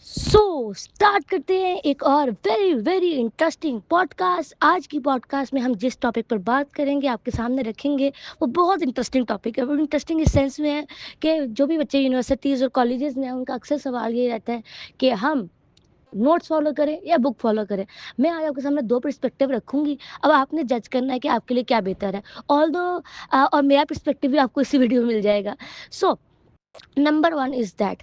Start करते हैं एक और वेरी वेरी इंटरेस्टिंग पॉडकास्ट। आज की पॉडकास्ट में हम जिस टॉपिक पर बात करेंगे, आपके सामने रखेंगे, वो बहुत इंटरेस्टिंग टॉपिक है। वो इंटरेस्टिंग इस सेंस में है कि जो भी बच्चे यूनिवर्सिटीज़ और कॉलेजेस में हैं, उनका अक्सर सवाल ये रहता है कि हम नोट्स फॉलो करें या बुक फॉलो करें। मैं आज आपके सामने दो पर्सपेक्टिव रखूंगी। अब आपने जज करना है कि आपके लिए क्या बेहतर है। ऑल्दो और मेरा पर्सपेक्टिव भी आपको इसी वीडियो में मिल जाएगा। So number one is that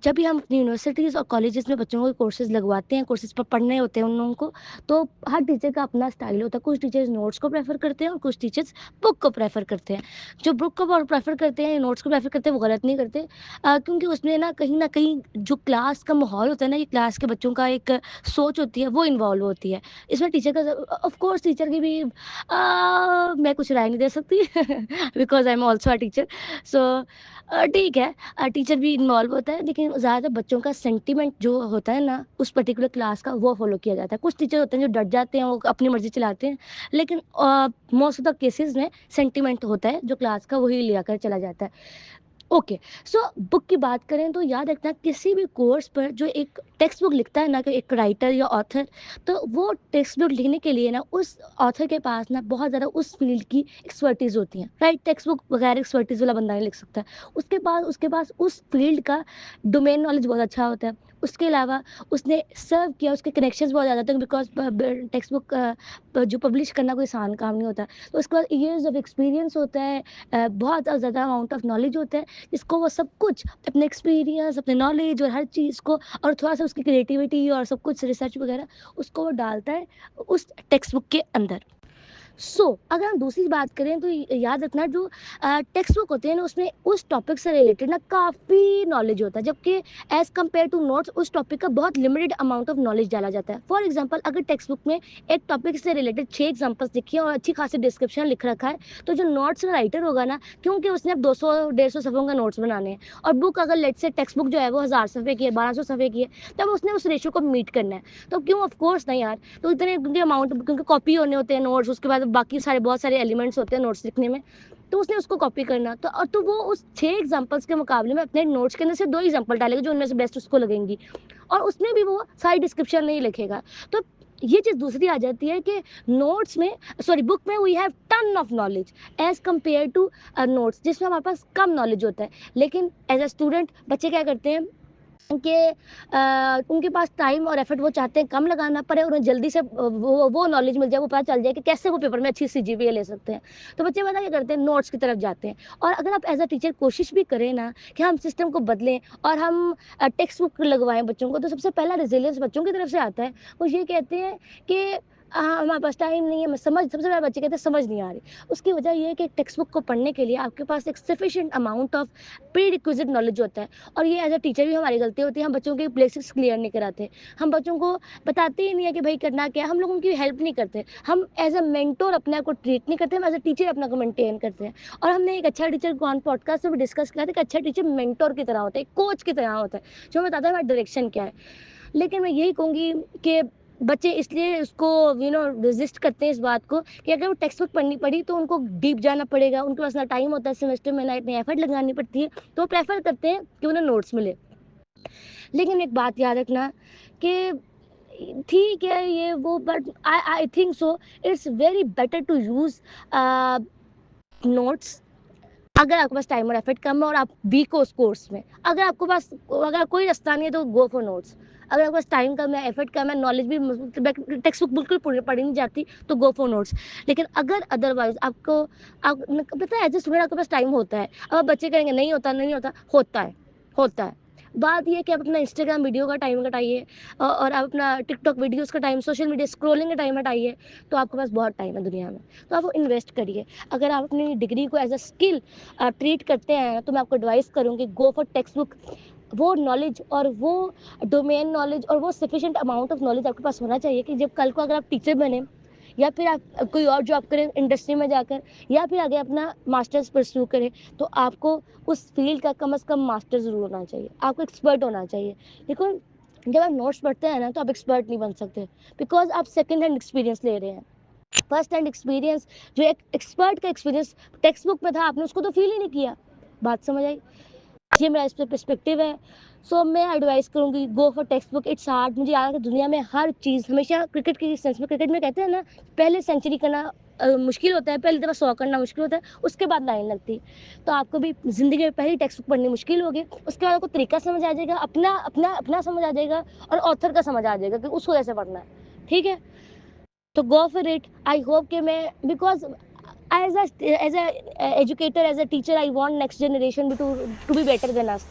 जब भी हम अपनी यूनिवर्सिटीज़ और कॉलेजेस में बच्चों को कोर्सेज लगवाते हैं, कोर्सेज पर पढ़ने होते हैं उन लोगों को, तो हर टीचर का अपना स्टाइल होता है। कुछ टीचर्स नोट्स को प्रेफर करते हैं और कुछ टीचर्स बुक को प्रेफर करते हैं। जो बुक को प्रेफर करते हैं, नोट्स को प्रेफर करते हैं, वो गलत नहीं करते, क्योंकि उसमें ना कहीं जो क्लास का माहौल होता है ना, ये क्लास के बच्चों का एक सोच होती है, वो इन्वॉल्व होती है इसमें। टीचर का ऑफ कोर्स टीचर की भी मैं कुछ राय नहीं दे सकती because I am also a teacher. So ठीक है, टीचर भी इन्वॉल्व होता है, लेकिन ज़्यादातर बच्चों का सेंटिमेंट जो होता है ना उस पर्टिकुलर क्लास का, वो फॉलो किया जाता है। कुछ टीचर होते हैं जो डट जाते हैं, वो अपनी मर्जी चलाते हैं, लेकिन मोस्ट ऑफ द केसेस में सेंटिमेंट होता है जो क्लास का, वही लिया कर चला जाता है। ओके। सो बुक की बात करें तो याद रखना, किसी भी कोर्स पर जो एक टेक्स्ट बुक लिखता है ना, कि एक राइटर या ऑथर, तो वो टेक्स्ट बुक लिखने के लिए ना उस ऑथर के पास ना बहुत ज़्यादा उस फील्ड की एक्सपर्टीज़ होती है, राइट? टेक्स्ट बुक बगैर एक्सपर्टीज़ वाला बंदा नहीं लिख सकता। उसके पास उस फील्ड का डोमेन नॉलेज बहुत अच्छा होता है। उसके अलावा उसने सर्व किया, उसके कनेक्शंस बहुत ज़्यादा होते हैं, बिकॉज टेक्स्ट बुक जो पब्लिश करना कोई आसान काम नहीं होता। तो उसके बाद ईयर्स ऑफ एक्सपीरियंस होता है, बहुत ज़्यादा अमाउंट ऑफ नॉलेज होता है, इसको वो सब कुछ अपने एक्सपीरियंस, अपने नॉलेज और हर चीज़ को, और थोड़ा-सा उसकी क्रिएटिविटी और सब कुछ रिसर्च वगैरह, उसको वो डालता है उस टेक्स्ट बुक के अंदर। अगर हम दूसरी बात करें तो याद रखना, जो टेक्स्ट बुक होते हैं ना, उसमें उस टॉपिक से रिलेटेड ना काफ़ी नॉलेज होता है, जबकि एज़ कम्पेयर टू नोट्स उस टॉपिक का बहुत लिमिटेड अमाउंट ऑफ नॉलेज डाला जाता है। फॉर एग्जांपल, अगर टेक्स्ट बुक में एक टॉपिक से रिलेटेड 6 एग्जांपल्स लिखे हैं और अच्छी खासी डिस्क्रिप्शन लिख रखा है, तो जो नोट्स का राइटर होगा ना, क्योंकि उसने अब 200 150 सफ़ों का नोट्स बनाने हैं, और बुक अगर लेट्स से टेक्स्ट बुक जो है वो 1000 सफ़े की है, 1200 सफ़े की है, तब उसने उस रेशियो को मीट करना है। तो क्यों? ऑफ कोर्स नहीं यार। तो इतने, क्योंकि अमाउंट, क्योंकि कॉपी होने होते हैं नोट्स, उसके बाद बाकी सारे बहुत सारे एलिमेंट्स होते हैं नोट्स लिखने में, तो उसने उसको कॉपी करना, तो वो उस 6 एग्जांपल्स के मुकाबले में अपने नोट्स के अंदर से 2 एग्जांपल डालेगा जो उनमें से बेस्ट उसको लगेंगी, और उसमें भी वो सारी डिस्क्रिप्शन नहीं लिखेगा। तो ये चीज़ दूसरी आ जाती है कि नोट्स में, सॉरी, बुक में we have ton of knowledge as compare to notes, जिसमें हमारे पास कम नॉलेज होता है। लेकिन एज़ अ स्टूडेंट बच्चे क्या करते हैं कि उनके पास टाइम और एफर्ट वो चाहते हैं कम लगाना पड़े, उन्हें जल्दी से वो नॉलेज मिल जाए, वो पता चल जाए कि कैसे वो पेपर में अच्छी सीजीपीए ले सकते हैं। तो बच्चे पता क्या करते हैं, नोट्स की तरफ जाते हैं। और अगर आप एज अ टीचर कोशिश भी करें ना कि हम सिस्टम को बदलें और हम टेक्स्ट बुक लगवाएं बच्चों को, तो सबसे पहला रिजिलियंस बच्चों की तरफ से आता है। वो ये कहते हैं कि हमारे पास टाइम नहीं है, मैं समझ, सबसे पहले बच्चे कहते हैं समझ नहीं आ रही। उसकी वजह ये है कि एक टेक्स्ट बुक को पढ़ने के लिए आपके पास एक sufficient amount of pre requisite knowledge होता है। और ये एज अ टीचर भी हमारी गलती होती है, हम बच्चों के बेसिक्स क्लियर नहीं कराते। हम बच्चों को बताते ही नहीं है कि भाई करना क्या है, हम लोग उनकी हेल्प नहीं करते। हम एज अ मेंटोर अपने आप को ट्रीट नहीं करते, हम एज अ टीचर अपने को मेंटेन करते हैं। और हमने एक अच्छा टीचर को ऑन पॉडकास्ट से भी डिस्कस किया था कि अच्छा टीचर मेंटोर की तरह होता है, कोच की तरह होता है, जो हमें बताता है हमारा डायरेक्शन क्या है। लेकिन मैं यही कहूँगी कि बच्चे इसलिए उसको रेजिस्ट करते हैं इस बात को, कि अगर वो टेक्स्ट बुक पढ़नी पड़ी तो उनको डीप जाना पड़ेगा, उनके पास ना टाइम होता है सेमेस्टर में, ना इतनी एफर्ट लगानी पड़ती है, तो वो प्रेफर करते हैं कि उन्हें नोट्स मिले। लेकिन एक बात याद रखना कि ठीक है ये वो, but I I think so it's very better to use notes अगर आपके पास टाइम और एफर्ट कम है और आप वीक हो उस कोर्स में। अगर कोई रास्ता नहीं है तो गो फॉर नोट्स। अगर आपके पास टाइम कम है, एफर्ट कम है, नॉलेज भी टेक्स्ट बुक बिल्कुल पढ़ी नहीं जाती, तो गो फॉर नोट्स। लेकिन अगर अदरवाइज आपको, आप पता है एज ए स्टूडेंट आपके पास टाइम होता है। अब आप बच्चे कहेंगे नहीं होता, नहीं होता, होता है। बात ये है कि आप अपना इंस्टाग्राम वीडियो का टाइम घटाइए, और आप अपना टिकटॉक वीडियोस का टाइम, सोशल मीडिया स्क्रॉलिंग का टाइम हटाइए, तो आपके पास बहुत टाइम है दुनिया में, तो आप वो इन्वेस्ट करिए। अगर आप अपनी डिग्री को एज अ स्किल ट्रीट करते हैं, तो मैं आपको एडवाइस करूँगी, गो फॉर टेक्स्ट बुक। वो नॉलेज और वो डोमेन नॉलेज और वो सफिशिएंट अमाउंट ऑफ नॉलेज आपके पास होना चाहिए कि जब कल को अगर आप टीचर बने, या फिर आप कोई और जॉब करें इंडस्ट्री में जाकर, या फिर आगे अपना मास्टर्स परस्यू करें, तो आपको उस फील्ड का कम से कम मास्टर ज़रूर होना चाहिए, आपको एक्सपर्ट होना चाहिए। देखो, जब आप नोट्स पढ़ते हैं ना, तो आप एक्सपर्ट नहीं बन सकते, बिकॉज आप सेकेंड हैंड एक्सपीरियंस ले रहे हैं। फर्स्ट हैंड एक्सपीरियंस, जो एक एक्सपर्ट का एक्सपीरियंस टेक्स्ट बुक में था, आपने उसको तो फील ही नहीं किया। बात समझ आई? ये मेरा इस पे पर्सपेक्टिव है। सो मैं एडवाइस करूँगी go for text book, it's hard. मुझे याद है कि दुनिया में हर चीज़ हमेशा क्रिकेट के सेंस में, क्रिकेट में कहते हैं ना पहले सेंचुरी करना मुश्किल होता है, पहली दफ़ा 100 करना मुश्किल होता है, उसके बाद लाइन लगती। तो आपको भी ज़िंदगी में पहली टेक्स्ट बुक पढ़नी मुश्किल होगी, उसके बाद आपको तरीका समझ आ जाएगा, अपना समझ आ जाएगा और ऑथर का समझ आ जाएगा कि उसको कैसे पढ़ना है, ठीक है? तो go for it. I hope कि मैं because as a educator, as a teacher I want next generation to be better than us.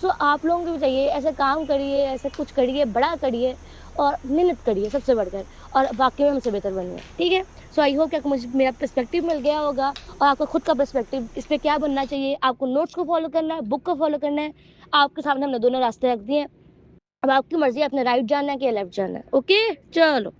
So आप लोगों को भी चाहिए ऐसा काम करिए, ऐसा कुछ करिए, बड़ा करिए और मेहनत करिए सबसे बढ़कर, और वाक़ई में हमसे बेहतर बनिए, ठीक है? सो आई होप कि आपको मुझे मेरा पर्सपेक्टिव मिल गया होगा और आपका खुद का पर्सपेक्टिव इस पे क्या बनना चाहिए। आपको नोट्स को फ़ॉलो करना है, बुक को फ़ॉलो करना है। आपके सामने हमने दोनों रास्ते रख दिए हैं। अब आपकी मर्ज़ी है, आपने राइट जाना है कि लेफ्ट जाना है। ओके? चलो।